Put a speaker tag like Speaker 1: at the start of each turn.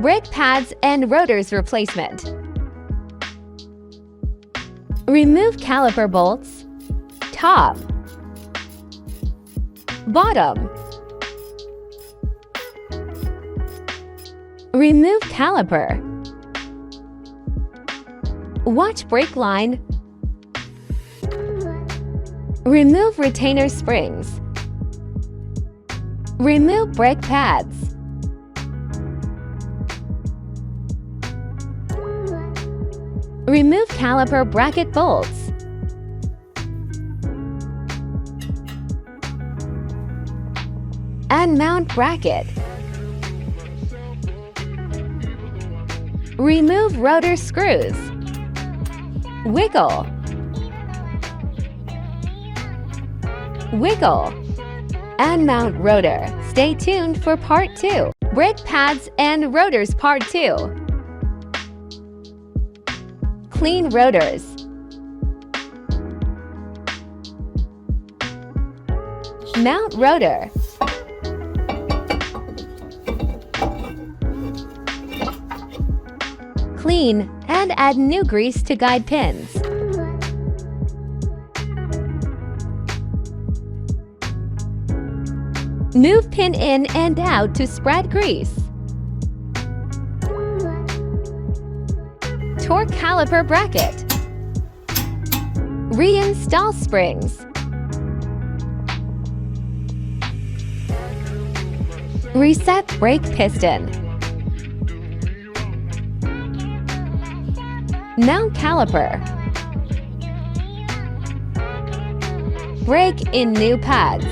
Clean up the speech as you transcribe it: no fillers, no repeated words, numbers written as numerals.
Speaker 1: Brake pads and rotors replacement. Remove caliper bolts, top, bottom. Remove caliper. Watch brake line. Remove retainer springs. Remove brake pads. Remove caliper bracket bolts. And mount bracket. Remove rotor screws. Wiggle. Wiggle. And mount rotor. Stay tuned for part 2. Brake pads and rotors part 2. Clean rotors. Mount rotor. Clean and add new grease to guide pins. Move pin in and out to spread grease. Torque caliper bracket. Reinstall springs. Reset brake piston. Mount caliper. Brake in new pads.